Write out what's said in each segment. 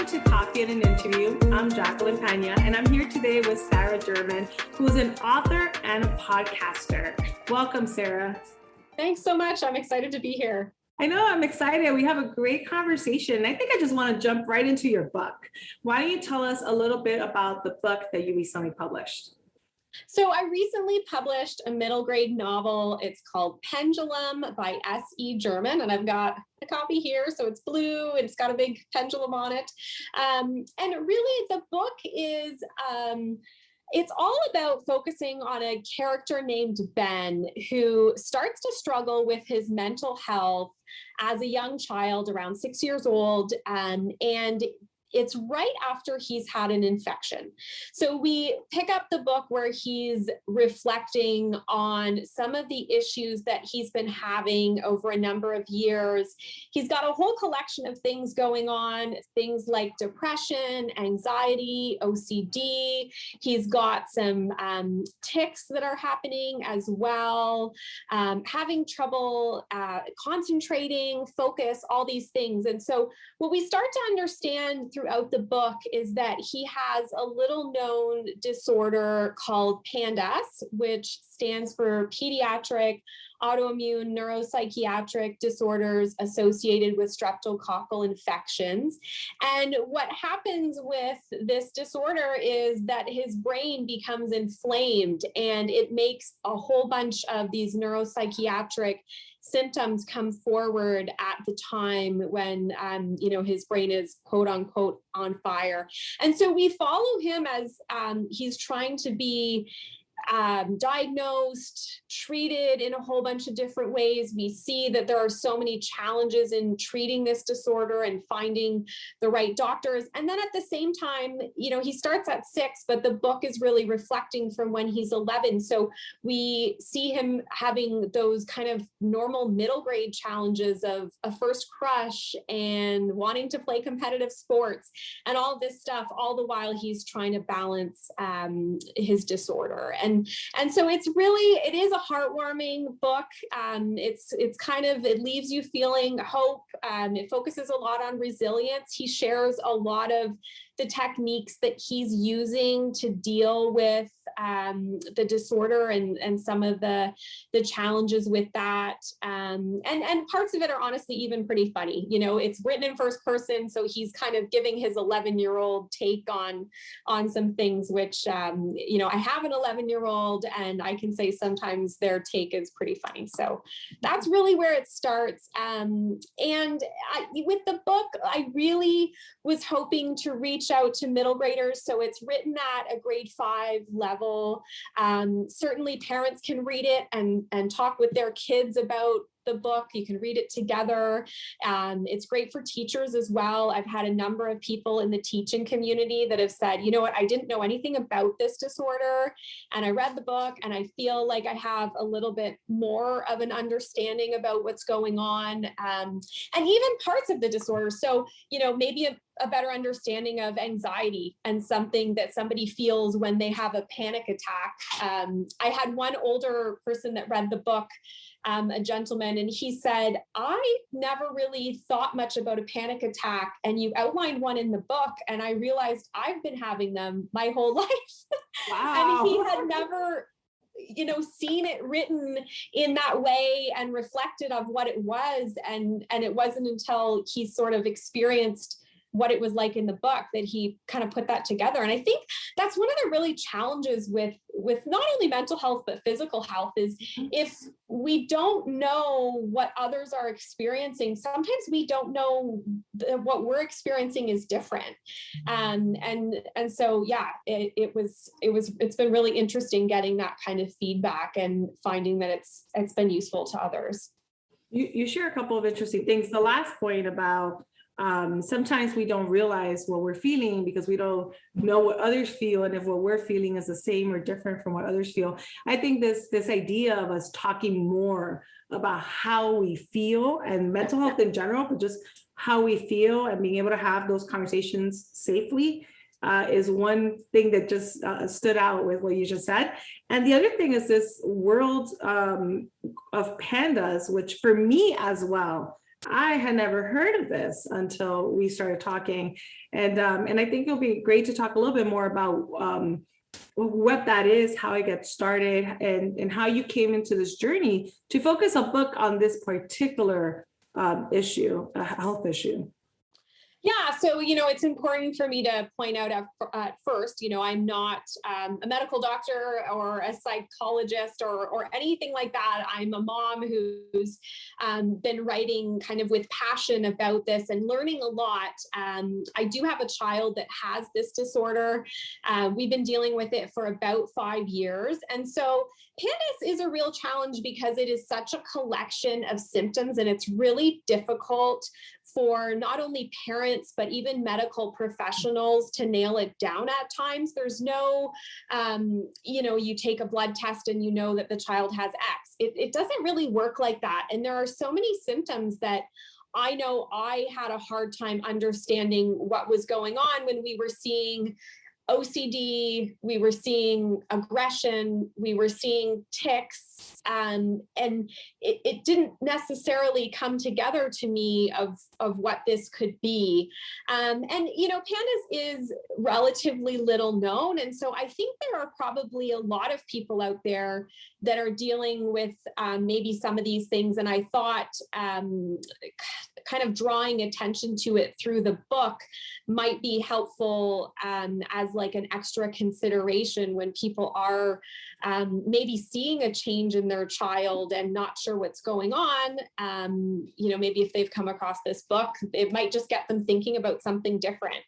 to Coffee and an Interview. I'm Jacqueline Pena, and I'm here today with Sara German, who is an author and a podcaster. Welcome, Sara. Thanks so much. I'm excited to be here. I know, I'm excited. We have a great conversation. I think I just want to jump right into your book. Why don't you tell us a little bit about the book that you recently published? So I recently published a middle grade novel. It's called Pendulum by S.E. German, and I've got a copy here. So it's blue, and it's got a big pendulum on it. And really the book is, it's all about focusing on a character named Ben who starts to struggle with his mental health as a young child, around 6 years old, and it's right after he's had an infection. So we pick up the book where he's reflecting on some of the issues that he's been having over a number of years. He's got a whole collection of things going on, things like depression, anxiety, OCD. He's got some tics that are happening as well, having trouble concentrating, focus, all these things. And so what we start to understand throughout the book is that he has a little known disorder called PANDAS, which stands for Pediatric, Autoimmune, Neuropsychiatric disorders associated with Streptococcal infections. And what happens with this disorder is that his brain becomes inflamed, and it makes a whole bunch of these neuropsychiatric symptoms come forward at the time when, his brain is quote unquote on fire. And so we follow him as he's trying to be diagnosed, treated in a whole bunch of different ways. We see that there are so many challenges in treating this disorder and finding the right doctors. And then at the same time, he starts at 6, but the book is really reflecting from when he's 11. So we see him having those kind of normal middle grade challenges of a first crush and wanting to play competitive sports and all this stuff, all the while he's trying to balance his disorder. And so it is a heartwarming book. It leaves you feeling hope. It focuses a lot on resilience. He shares a lot of the techniques that he's using to deal with the disorder and some of the challenges with that. And parts of it are honestly even pretty funny. It's written in first person, so he's kind of giving his 11-year-old take on some things, which, I have an 11-year-old, and I can say sometimes their take is pretty funny. So that's really where it starts. With the book, I really was hoping to reach out to middle graders. So it's written at a grade 5 level. Certainly parents can read it and talk with their kids about the book. You can read it together. It's great for teachers as well. I've had a number of people in the teaching community that have said, you know what, I didn't know anything about this disorder, and I read the book and I feel like I have a little bit more of an understanding about what's going on, and even parts of the disorder. So, maybe a better understanding of anxiety and something that somebody feels when they have a panic attack. I had one older person that read the book, a gentleman, and he said, I never really thought much about a panic attack, and you outlined one in the book, and I realized I've been having them my whole life. Wow. And he had never seen it written in that way and reflected of what it was, and it wasn't until he sort of experienced what it was like in the book that he kind of put that together. And I think that's one of the really challenges with not only mental health, but physical health is if we don't know what others are experiencing, sometimes we don't know what we're experiencing is different. And so, yeah, it's been really interesting getting that kind of feedback and finding that it's been useful to others. You share a couple of interesting things. The last point about sometimes we don't realize what we're feeling because we don't know what others feel, and if what we're feeling is the same or different from what others feel. I think this idea of us talking more about how we feel and mental health in general, but just how we feel and being able to have those conversations safely is one thing that just stood out with what you just said. And the other thing is this world of pandas, which for me as well I had never heard of this until we started talking. And I think it'll be great to talk a little bit more about what that is, how it gets started, and how you came into this journey to focus a book on this particular issue, a health issue. Yeah, so, it's important for me to point out at first, I'm not a medical doctor or a psychologist or anything like that. I'm a mom who's been writing kind of with passion about this and learning a lot. I do have a child that has this disorder. We've been dealing with it for about 5 years. And so PANDAS is a real challenge because it is such a collection of symptoms, and it's really difficult for not only parents, but even medical professionals to nail it down at times. There's no, you take a blood test and you know that the child has X. It doesn't really work like that. And there are so many symptoms that I know I had a hard time understanding what was going on when we were seeing OCD, we were seeing aggression, we were seeing tics, and it didn't necessarily come together to me of what this could be. PANDAS is relatively little known, and so I think there are probably a lot of people out there that are dealing with maybe some of these things, and I thought kind of drawing attention to it through the book might be helpful as like an extra consideration when people are maybe seeing a change in their child and not sure what's going on. Maybe if they've come across this book, it might just get them thinking about something different.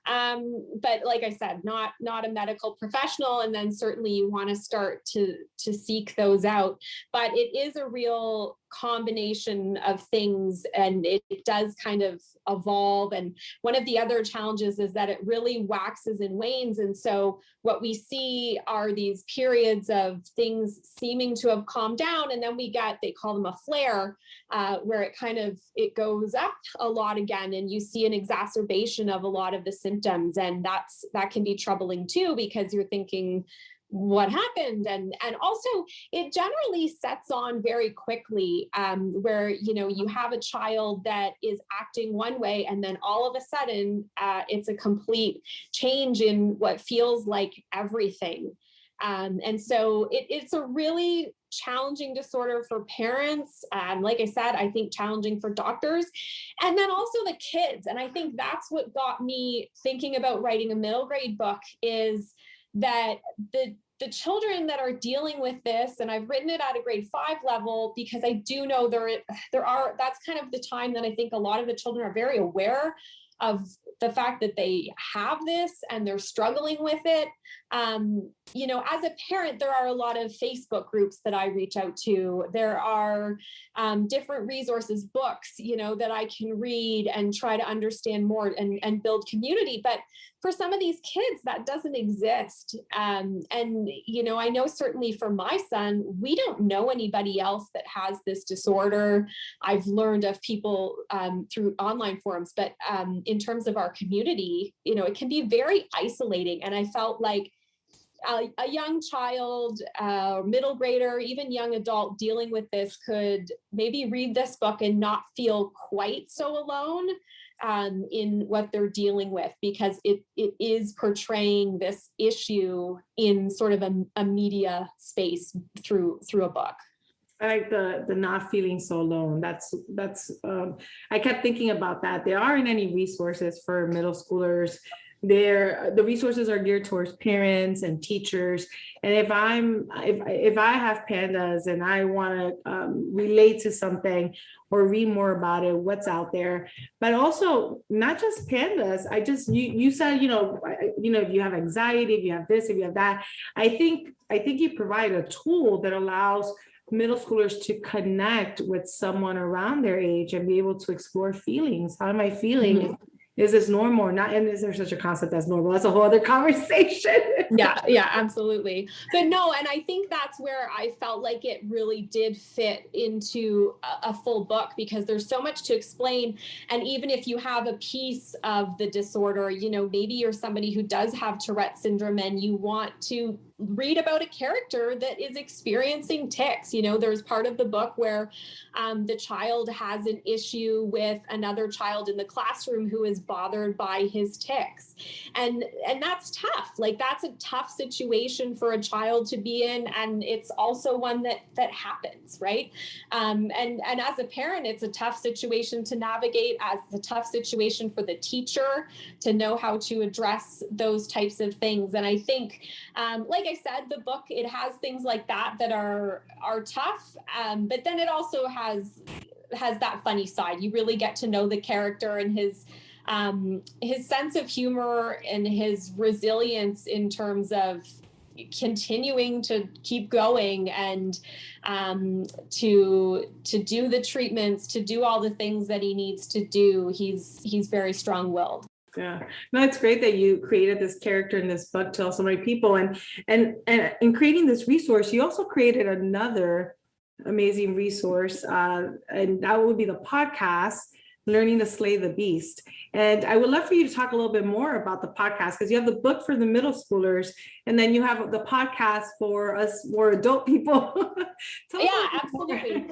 But like I said, not a medical professional, and then certainly you want to start to seek those out. But it is a real combination of things, and it does kind of evolve. And one of the other challenges is that it really waxes and wanes. And so what we see are these periods of things seeming to have calmed down, and then we get, they call them a flare, where it goes up a lot again, and you see an exacerbation of a lot of the symptoms. And that can be troubling too, because you're thinking, what happened? And also it generally sets on very quickly, where, you have a child that is acting one way, and then all of a sudden it's a complete change in what feels like everything. And so it's a really challenging disorder for parents. Like I said, I think challenging for doctors, and then also the kids. And I think that's what got me thinking about writing a middle grade book, is that the children that are dealing with this, and I've written it at a grade 5 level because I do know that's kind of the time that I think a lot of the children are very aware of the fact that they have this and they're struggling with it. As a parent, there are a lot of Facebook groups that I reach out to. There are different resources, books, that I can read and try to understand more and build community. But for some of these kids, that doesn't exist. I know certainly for my son, we don't know anybody else that has this disorder. I've learned of people through online forums, but in terms of our community, it can be very isolating. And I felt like a young child, middle grader, even young adult dealing with this could maybe read this book and not feel quite so alone in what they're dealing with, because it is portraying this issue in sort of a media space through a book. I like the not feeling so alone. That's I kept thinking about that. There aren't any resources for middle schoolers. The resources are geared towards parents and teachers. And if I have PANDAS and I want to relate to something or read more about it, what's out there, but also not just PANDAS. You said, if you have anxiety, if you have this, if you have that, I think you provide a tool that allows middle schoolers to connect with someone around their age and be able to explore feelings. How am I feeling? Mm-hmm. Is this normal or not? And is there such a concept as normal? That's a whole other conversation. Yeah, absolutely. But no, and I think that's where I felt like it really did fit into a full book, because there's so much to explain. And even if you have a piece of the disorder, maybe you're somebody who does have Tourette syndrome and you want to read about a character that is experiencing tics. You know, there's part of the book where the child has an issue with another child in the classroom who is bothered by his tics. And that's tough. Like, that's a tough situation for a child to be in. And it's also one that happens, right? And as a parent, it's a tough situation to navigate, as a tough situation for the teacher to know how to address those types of things. And I think, like I said, the book, it has things like that are tough, but then it also has that funny side. You really get to know the character and his sense of humor and his resilience in terms of continuing to keep going and to do the treatments, to do all the things that he needs to do. He's very strong-willed. Yeah, no, it's great that you created this character in this book to so many people, and in creating this resource, you also created another amazing resource, and that would be the podcast, Learning to Slay the Beast. And I would love for you to talk a little bit more about the podcast, because you have the book for the middle schoolers, and then you have the podcast for us more adult people. Yeah, absolutely.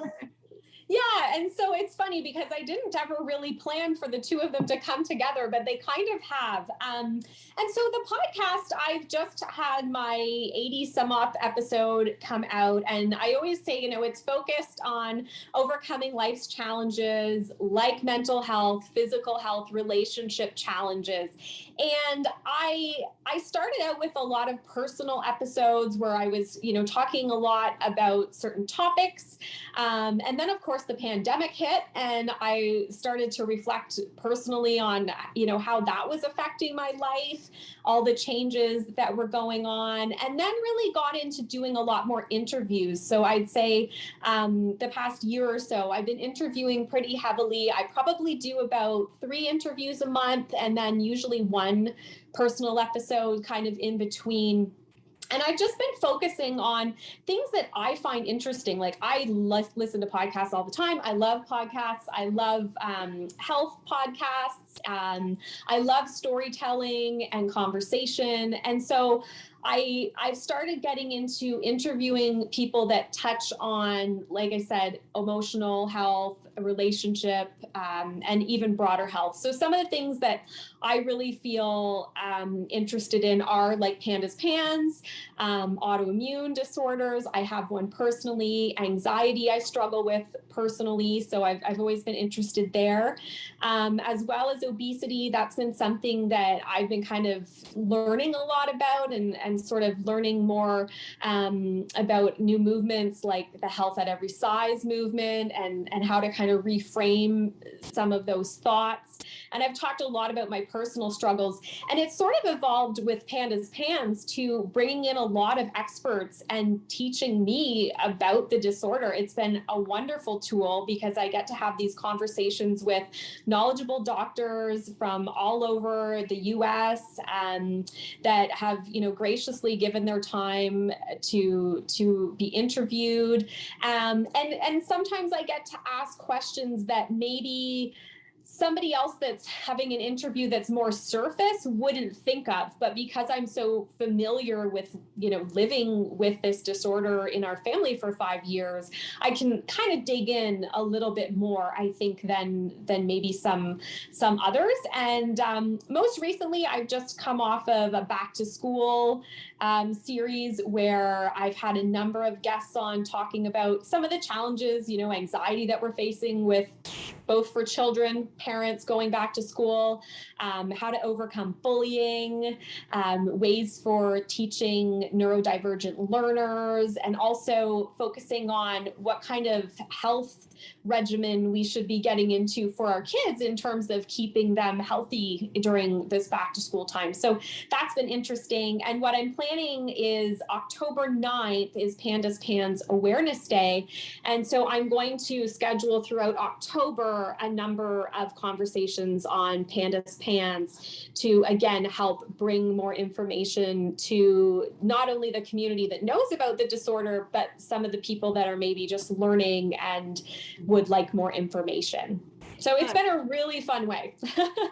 Yeah, and so it's funny because I didn't ever really plan for the two of them to come together, but they kind of have. And so the podcast, I've just had my 80 some odd episode come out, and I always say, you know, it's focused on overcoming life's challenges like mental health, physical health, relationship challenges. And I started out with a lot of personal episodes where I was, you know, talking a lot about certain topics. And then, of course, the pandemic hit, and I started to reflect personally on, you know, how that was affecting my life, all the changes that were going on, and then really got into doing a lot more interviews. So I'd say the past year or so, I've been interviewing pretty heavily. I probably do about 3 interviews a month, and then usually 1 personal episode kind of in between. And I've just been focusing on things that I find interesting. Like, I listen to podcasts all the time. I love podcasts. I love health podcasts. I love storytelling and conversation. And so I've started getting into interviewing people that touch on, like I said, emotional health, relationship, and even broader health. So some of the things that I really feel interested in are like PANDAS, PANS, autoimmune disorders. I have one personally. Anxiety I struggle with personally, so I've always been interested there, as well as obesity. That's been something that I've been kind of learning a lot about, and sort of learning more about new movements like the Health at Every Size movement, and how to kind of reframe some of those thoughts. And I've talked a lot about my personal struggles, and it's sort of evolved with PANDAS, PANS to bringing in a lot of experts and teaching me about the disorder. It's been a wonderful tool because I get to have these conversations with knowledgeable doctors from all over the US that have, you know, graciously given their time to be interviewed. And sometimes I get to ask questions that maybe somebody else that's having an interview that's more surface wouldn't think of, but because I'm so familiar with, you know, living with this disorder in our family for 5 years, I can kind of dig in a little bit more, I think, than maybe some others. And most recently, I've just come off of a back to school series where I've had a number of guests on talking about some of the challenges, you know, anxiety that we're facing with both for children, parents going back to school, how to overcome bullying, ways for teaching neurodivergent learners, and also focusing on what kind of health regimen we should be getting into for our kids in terms of keeping them healthy during this back to school time. So that's been interesting. And what I'm planning is October 9th is PANDAS, PANS Awareness Day. And so I'm going to schedule throughout October a number of conversations on PANDAS, PANS to, again, help bring more information to not only the community that knows about the disorder, but some of the people that are maybe just learning and would like more information. So it's been a really fun way.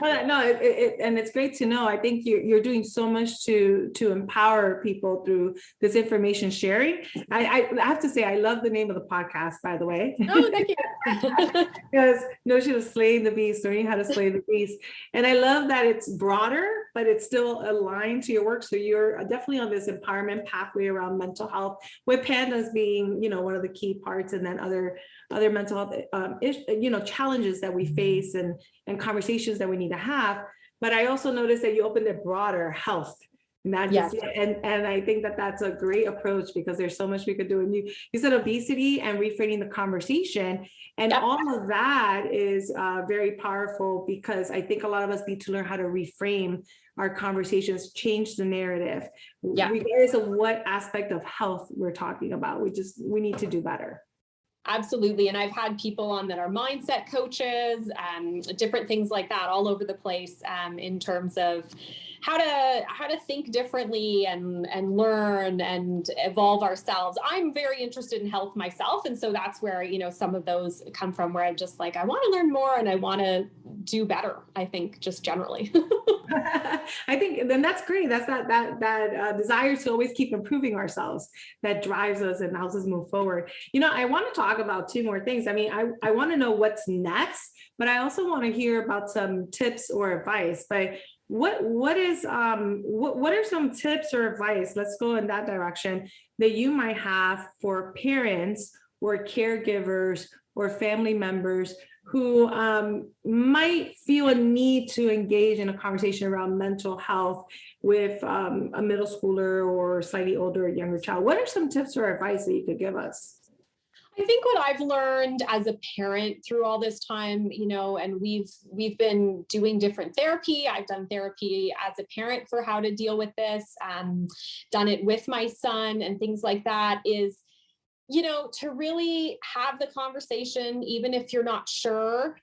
No, and it's great to know. I think you're doing so much to empower people through this information sharing. I have to say, I love the name of the podcast, by the way. Oh, thank you. Because Notion of Slaying the Beast, learning how to slay the beast. And I love that it's broader, but it's still aligned to your work. So you're definitely on this empowerment pathway around mental health, with PANDAS being, one of the key parts, and then other mental health, challenges that we face and conversations that we need to have. But I also noticed that you opened it broader, health. Not just, and I think that that's a great approach, because there's so much we could do. And you said obesity and reframing the conversation, and all of that is very powerful, because I think a lot of us need to learn how to reframe our conversations, change the narrative, regardless of what aspect of health we're talking about. We need to do better. Absolutely. And I've had people on that are mindset coaches, different things like that all over the place, in terms of how to think differently and learn and evolve ourselves. I'm very interested in health myself. And so that's where, some of those come from, where I'm just like, I want to learn more and I want to do better, I think, just generally. I think then that's great. That's that desire to always keep improving ourselves that drives us and helps us move forward. I want to talk about two more things. I mean, I want to know what's next, but I also want to hear about some tips or advice. But what are some tips or advice? Let's go in that direction, that you might have for parents or caregivers or family members who might feel a need to engage in a conversation around mental health with a middle schooler or slightly older or younger child. What are some tips or advice that you could give us? I think what I've learned as a parent through all this time, and we've been doing different therapy. I've done therapy as a parent for how to deal with this, done it with my son and things like that, is, to really have the conversation, even if you're not sure.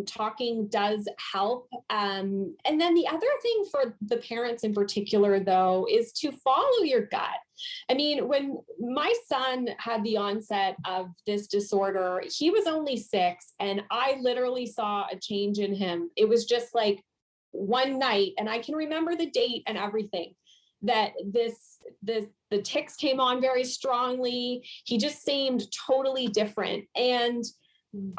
Talking does help. And then the other thing for the parents in particular, though, is to follow your gut. I mean, when my son had the onset of this disorder, he was only 6, and I literally saw a change in him. It was just like one night, and I can remember the date and everything, that the tics came on very strongly. He just seemed totally different. And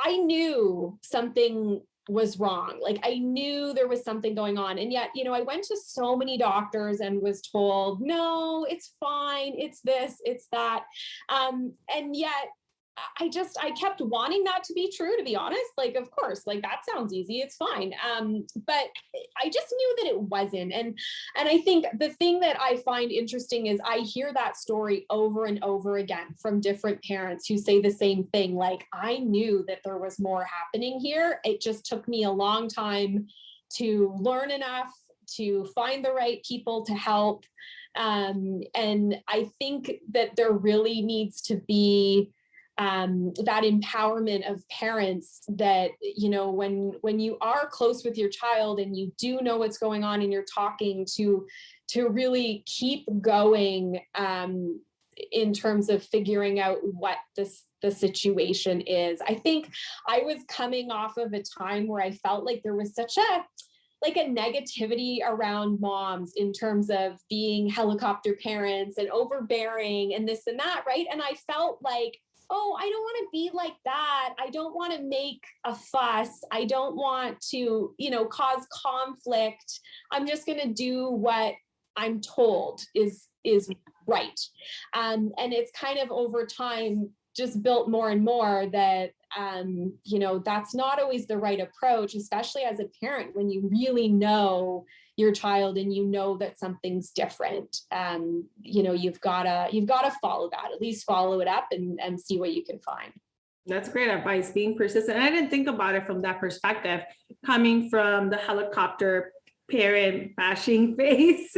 I knew something was wrong. Like, I knew there was something going on. And yet, I went to so many doctors and was told, no, it's fine. It's this, it's that. And yet I kept wanting that to be true, to be honest. Like, of course, like, that sounds easy. It's fine. But I just knew that it wasn't. And I think the thing that I find interesting is I hear that story over and over again from different parents who say the same thing. Like, I knew that there was more happening here. It just took me a long time to learn enough to find the right people to help. And I think that there really needs to be that empowerment of parents, that, when you are close with your child and you do know what's going on and you're talking, to really keep going in terms of figuring out what the situation is. I think I was coming off of a time where I felt like there was such a negativity around moms in terms of being helicopter parents and overbearing and this and that, right? And I felt like, oh, I don't want to be like that. I don't want to make a fuss. I don't want to, cause conflict. I'm just going to do what I'm told is right. And it's kind of over time just built more and more that, that's not always the right approach, especially as a parent, when you really know your child and that something's different. You've got to follow that, at least follow it up and see what you can find. That's great advice, being persistent. I didn't think about it from that perspective, coming from the helicopter parent bashing phase.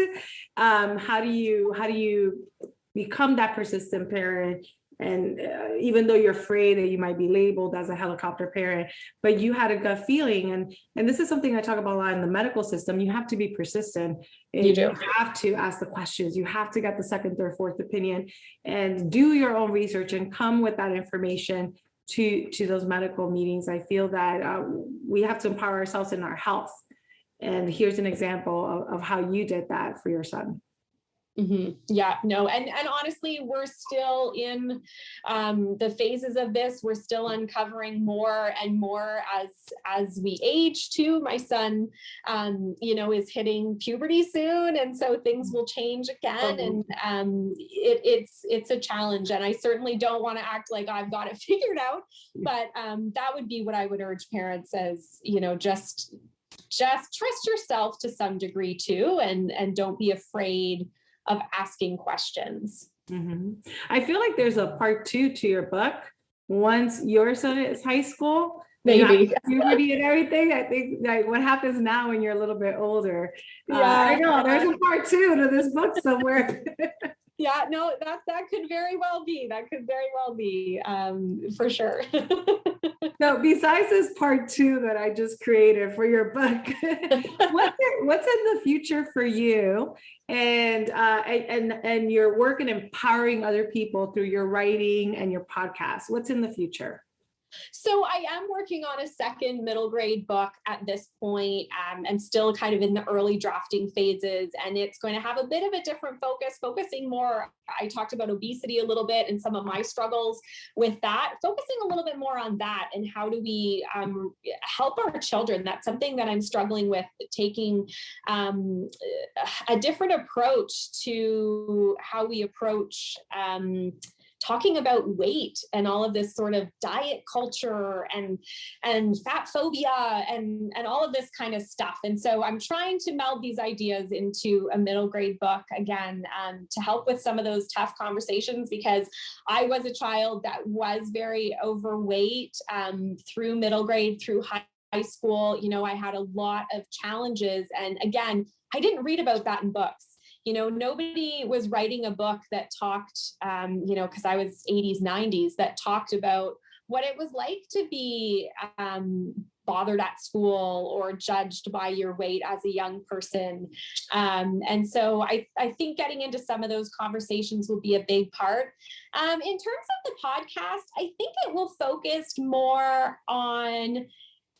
How do you become that persistent parent? And even though you're afraid that you might be labeled as a helicopter parent, but you had a gut feeling. And this is something I talk about a lot in the medical system. You have to be persistent. You do. You have to ask the questions. You have to get the second, third, fourth opinion and do your own research and come with that information to those medical meetings. I feel that we have to empower ourselves in our health. And here's an example of how you did that for your son. Yeah, no, and honestly, we're still in the phases of this. We're still uncovering more and more as we age too. My son, is hitting puberty soon, and so things will change again. And it's a challenge. And I certainly don't want to act like I've got it figured out, but that would be what I would urge parents as, just trust yourself to some degree too, and don't be afraid of asking questions. I feel like there's a part 2 to your book. Once your son is high school, maybe puberty and everything. I think like what happens now when you're a little bit older. Yeah, I know there's a part 2 to this book somewhere. Yeah, no, that could very well be. That could very well be, for sure. No, besides this part 2 that I just created for your book, what's in the future for you and your work in empowering other people through your writing and your podcast? What's in the future? So I am working on a second middle grade book at this point, and still kind of in the early drafting phases. And it's going to have a bit of a different focus, focusing more. I talked about obesity a little bit and some of my struggles with that, focusing a little bit more on that and how do we help our children. That's something that I'm struggling with, taking a different approach to how we approach talking about weight and all of this sort of diet culture and fat phobia and all of this kind of stuff. And so I'm trying to meld these ideas into a middle grade book again, to help with some of those tough conversations, because I was a child that was very overweight through middle grade, through high school. I had a lot of challenges. And again, I didn't read about that in books. Nobody was writing a book that talked, because I was 80s, 90s, that talked about what it was like to be bothered at school or judged by your weight as a young person. And so I think getting into some of those conversations will be a big part. In terms of the podcast, I think it will focus more on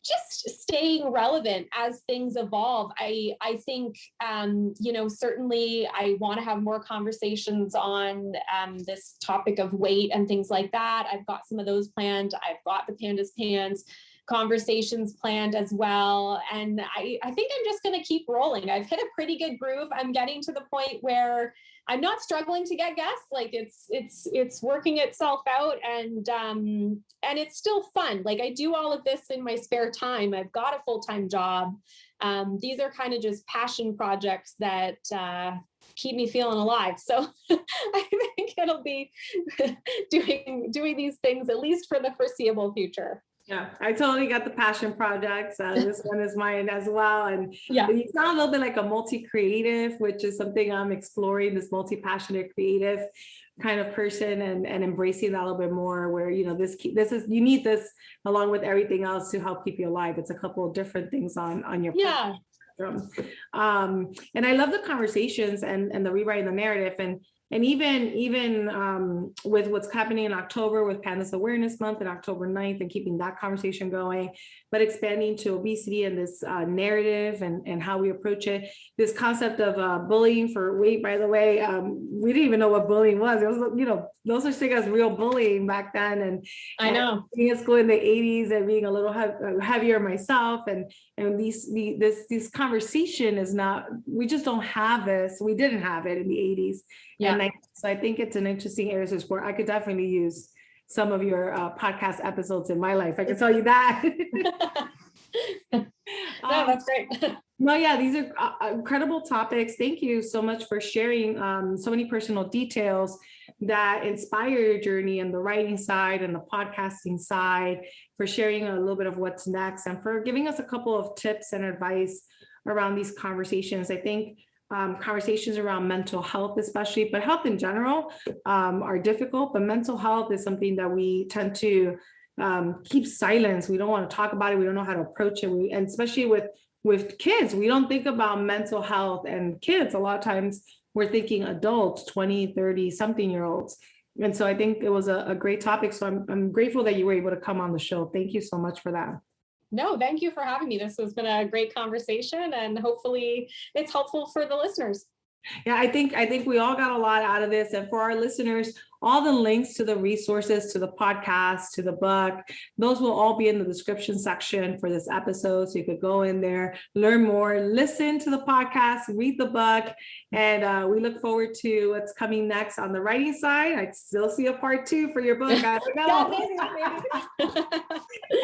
just staying relevant as things evolve. I think, certainly I want to have more conversations on this topic of weight and things like that. I've got some of those planned. I've got the PANDAS Pants conversations planned as well. And I think I'm just going to keep rolling. I've hit a pretty good groove. I'm getting to the point where I'm not struggling to get guests. Like it's working itself out, and it's still fun. Like I do all of this in my spare time. I've got a full-time job. These are kind of just passion projects that keep me feeling alive. So I think it'll be doing these things at least for the foreseeable future. Yeah, I totally got the passion projects. This one is mine as well. And yeah, you sound a little bit like a multi-creative, which is something I'm exploring, this multi-passionate creative kind of person, and embracing that a little bit more, where, this is, you need this along with everything else to help keep you alive. It's a couple of different things on your spectrum. And I love the conversations and the rewriting the narrative, and even with what's happening in October with PANDAS Awareness Month and October 9th, and keeping that conversation going, but expanding to obesity and this narrative and how we approach it. This concept of bullying for weight, by the way, we didn't even know what bullying was. It was, no such thing as real bullying back then. And I know, being at school in the 80s and being a little heavier myself, and this conversation is not, we just don't have this. We didn't have it in the 80s. Yeah. So I think it's an interesting area to explore. I could definitely use some of your podcast episodes in my life. I can tell you that. No, that's great. No, yeah, these are incredible topics. Thank you so much for sharing so many personal details that inspire your journey on the writing side and the podcasting side, for sharing a little bit of what's next, and for giving us a couple of tips and advice around these conversations. I think conversations around mental health, especially, but health in general, are difficult, but mental health is something that we tend to keep silence. We don't want to talk about it. We don't know how to approach it. And especially with kids, we don't think about mental health and kids. A lot of times we're thinking adults, 20, 30 something year olds. And so I think it was a great topic. So I'm grateful that you were able to come on the show. Thank you so much for that. No, thank you for having me. This has been a great conversation, and hopefully it's helpful for the listeners. Yeah, I think we all got a lot out of this. And for our listeners, all the links to the resources, to the podcast, to the book, those will all be in the description section for this episode. So you could go in there, learn more, listen to the podcast, read the book. And we look forward to what's coming next on the writing side. I still see a part 2 for your book. I don't know.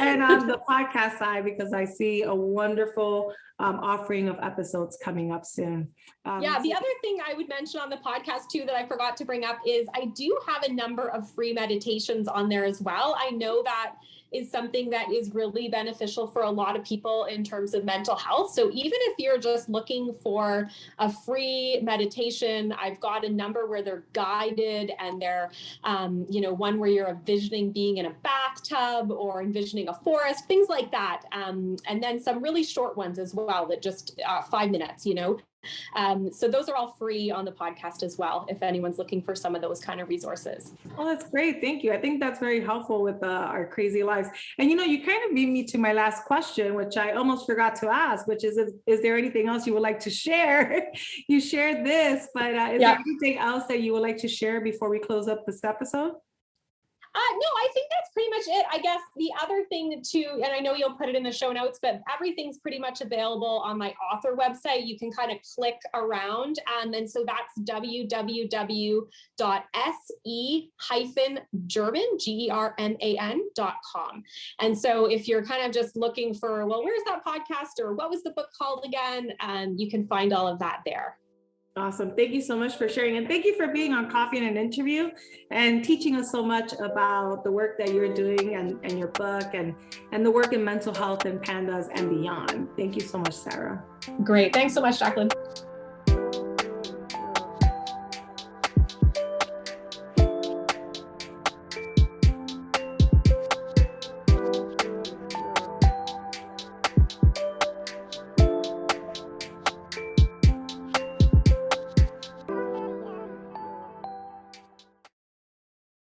And on the podcast side, because I see a wonderful offering of episodes coming up soon. Yeah, the other thing I would mention on the podcast too that I forgot to bring up is I do have a number of free meditations on there as well. I know that is something that is really beneficial for a lot of people in terms of mental health. So even if you're just looking for a free meditation, I've got a number where they're guided and they're, one where you're envisioning being in a bathtub or envisioning a forest, things like that. And then some really short ones as well that just 5 minutes, So those are all free on the podcast as well, if anyone's looking for some of those kind of resources. Oh, that's great. Thank you. I think that's very helpful with our crazy lives. And, you kind of beat me to my last question, which I almost forgot to ask, which is there anything else you would like to share? You shared this, but is there anything else that you would like to share before we close up this episode? No, I think that's pretty much it. I guess the other thing too, and I know you'll put it in the show notes, but everything's pretty much available on my author website. You can kind of click around. And so that's www.se-german.com. And so if you're kind of just looking for, well, where's that podcast or what was the book called again? You can find all of that there. Awesome. Thank you so much for sharing. And thank you for being on Coffee and an Interview and teaching us so much about the work that you're doing and your book and the work in mental health and PANDAS and beyond. Thank you so much, Sara. Great. Thanks so much, Jacqueline.